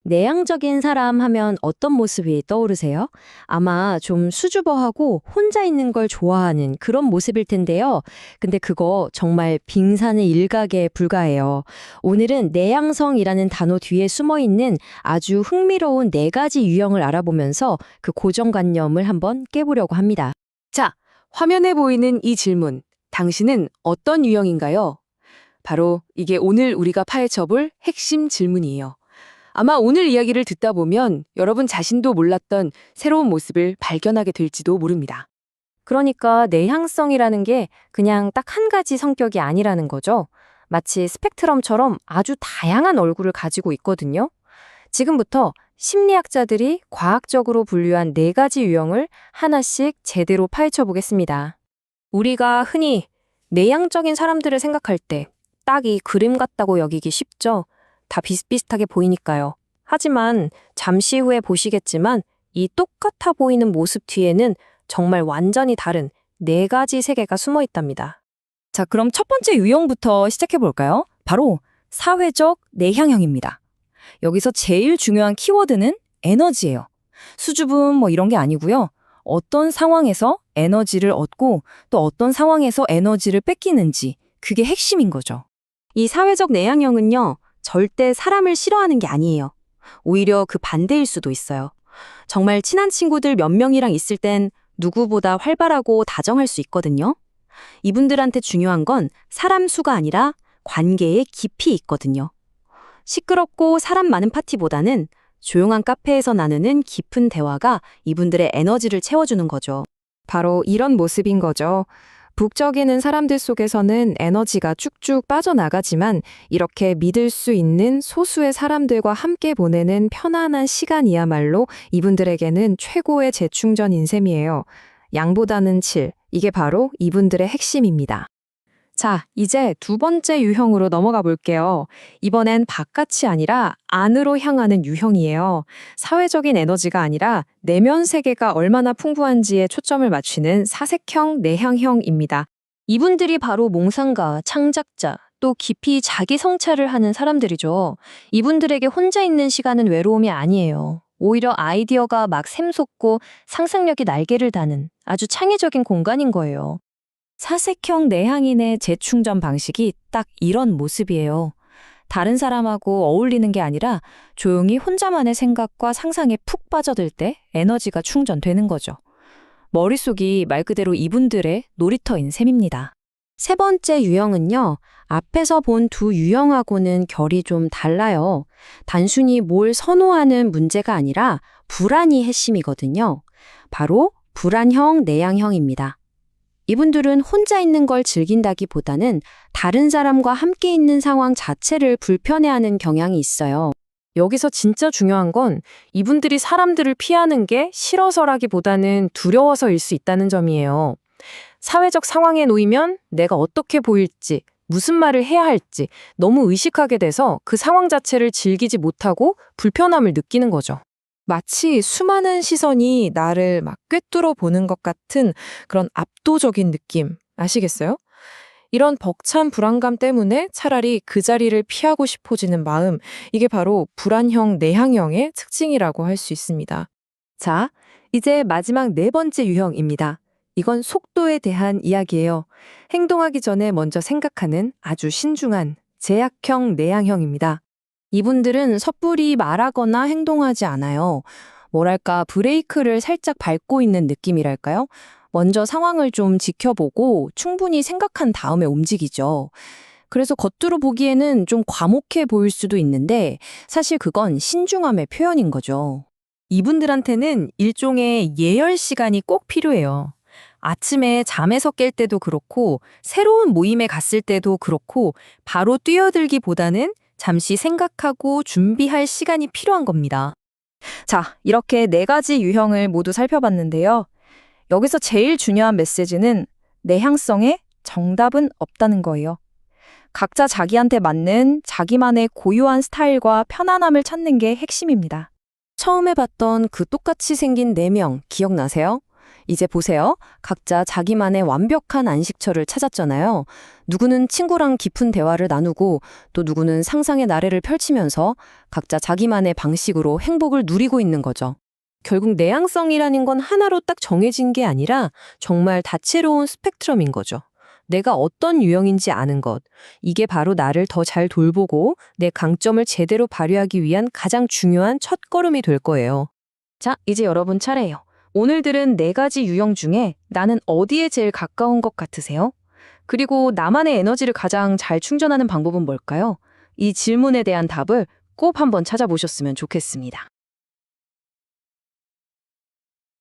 내향적인 사람 하면 어떤 모습이 떠오르세요? 아마 좀 수줍어하고 혼자 있는 걸 좋아하는 그런 모습일 텐데요. 근데 그거 정말 빙산의 일각에 불과해요. 오늘은 내향성이라는 단어 뒤에 숨어 있는 아주 흥미로운 네 가지 유형을 알아보면서 그 고정관념을 한번 깨보려고 합니다. 자, 화면에 보이는 이 질문. 당신은 어떤 유형인가요? 바로 이게 오늘 우리가 파헤쳐볼 핵심 질문이에요. 아마 오늘 이야기를 듣다 보면 여러분 자신도 몰랐던 새로운 모습을 발견하게 될지도 모릅니다. 그러니까 내향성이라는 게 그냥 딱 한 가지 성격이 아니라는 거죠. 마치 스펙트럼처럼 아주 다양한 얼굴을 가지고 있거든요. 지금부터 심리학자들이 과학적으로 분류한 네 가지 유형을 하나씩 제대로 파헤쳐 보겠습니다. 우리가 흔히 내향적인 사람들을 생각할 때 딱 이 그림 같다고 여기기 쉽죠. 다 비슷비슷하게 보이니까요. 하지만 잠시 후에 보시겠지만 이 똑같아 보이는 모습 뒤에는 정말 완전히 다른 네 가지 세계가 숨어 있답니다. 자, 그럼 첫 번째 유형부터 시작해 볼까요? 바로 사회적 내향형입니다. 여기서 제일 중요한 키워드는 에너지예요. 수줍음 이런 게 아니고요. 어떤 상황에서 에너지를 얻고 또 어떤 상황에서 에너지를 뺏기는지 그게 핵심인 거죠. 이 사회적 내향형은요, 절대 사람을 싫어하는 게 아니에요. 오히려 그 반대일 수도 있어요. 정말 친한 친구들 몇 명이랑 있을 땐 누구보다 활발하고 다정할 수 있거든요. 이분들한테 중요한 건 사람 수가 아니라 관계의 깊이 있거든요. 시끄럽고 사람 많은 파티보다는 조용한 카페에서 나누는 깊은 대화가 이분들의 에너지를 채워주는 거죠. 바로 이런 모습인 거죠. 북적이는 사람들 속에서는 에너지가 쭉쭉 빠져나가지만 이렇게 믿을 수 있는 소수의 사람들과 함께 보내는 편안한 시간이야말로 이분들에게는 최고의 재충전인 셈이에요. 양보다는 질, 이게 바로 이분들의 핵심입니다. 자, 이제 두 번째 유형으로 넘어가 볼게요. 이번엔 바깥이 아니라 안으로 향하는 유형이에요. 사회적인 에너지가 아니라 내면 세계가 얼마나 풍부한지에 초점을 맞추는 사색형 내향형입니다. 이분들이 바로 몽상가, 창작자, 또 깊이 자기 성찰을 하는 사람들이죠. 이분들에게 혼자 있는 시간은 외로움이 아니에요. 오히려 아이디어가 막 샘솟고 상상력이 날개를 다는 아주 창의적인 공간인 거예요. 사색형 내향인의 재충전 방식이 딱 이런 모습이에요. 다른 사람하고 어울리는 게 아니라 조용히 혼자만의 생각과 상상에 푹 빠져들 때 에너지가 충전되는 거죠. 머릿속이 말 그대로 이분들의 놀이터인 셈입니다. 세 번째 유형은요, 앞에서 본 두 유형하고는 결이 좀 달라요. 단순히 뭘 선호하는 문제가 아니라 불안이 핵심이거든요. 바로 불안형 내향형입니다. 이분들은 혼자 있는 걸 즐긴다기보다는 다른 사람과 함께 있는 상황 자체를 불편해하는 경향이 있어요. 여기서 진짜 중요한 건 이분들이 사람들을 피하는 게 싫어서라기보다는 두려워서일 수 있다는 점이에요. 사회적 상황에 놓이면 내가 어떻게 보일지, 무슨 말을 해야 할지 너무 의식하게 돼서 그 상황 자체를 즐기지 못하고 불편함을 느끼는 거죠. 마치 수많은 시선이 나를 막 꿰뚫어 보는 것 같은 그런 압도적인 느낌 아시겠어요? 이런 벅찬 불안감 때문에 차라리 그 자리를 피하고 싶어지는 마음, 이게 바로 불안형 내향형의 특징이라고 할 수 있습니다. 자, 이제 마지막 네 번째 유형입니다. 이건 속도에 대한 이야기예요. 행동하기 전에 먼저 생각하는 아주 신중한 제약형 내향형입니다. 이분들은 섣불리 말하거나 행동하지 않아요. 뭐랄까, 브레이크를 살짝 밟고 있는 느낌이랄까요? 먼저 상황을 좀 지켜보고 충분히 생각한 다음에 움직이죠. 그래서 겉으로 보기에는 좀 과묵해 보일 수도 있는데 사실 그건 신중함의 표현인 거죠. 이분들한테는 일종의 예열 시간이 꼭 필요해요. 아침에 잠에서 깰 때도 그렇고 새로운 모임에 갔을 때도 그렇고 바로 뛰어들기보다는 잠시 생각하고 준비할 시간이 필요한 겁니다. 자, 이렇게 네 가지 유형을 모두 살펴봤는데요. 여기서 제일 중요한 메시지는 내향성에 정답은 없다는 거예요. 각자 자기한테 맞는 자기만의 고유한 스타일과 편안함을 찾는 게 핵심입니다. 처음에 봤던 그 똑같이 생긴 4명 기억나세요? 이제 보세요. 각자 자기만의 완벽한 안식처를 찾았잖아요. 누구는 친구랑 깊은 대화를 나누고 또 누구는 상상의 나래를 펼치면서 각자 자기만의 방식으로 행복을 누리고 있는 거죠. 결국 내향성이라는 건 하나로 딱 정해진 게 아니라 정말 다채로운 스펙트럼인 거죠. 내가 어떤 유형인지 아는 것. 이게 바로 나를 더 잘 돌보고 내 강점을 제대로 발휘하기 위한 가장 중요한 첫걸음이 될 거예요. 자, 이제 여러분 차례예요. 오늘 들은 4가지 유형 중에 나는 어디에 제일 가까운 것 같으세요? 그리고 나만의 에너지를 가장 잘 충전하는 방법은 뭘까요? 이 질문에 대한 답을 꼭 한번 찾아보셨으면 좋겠습니다.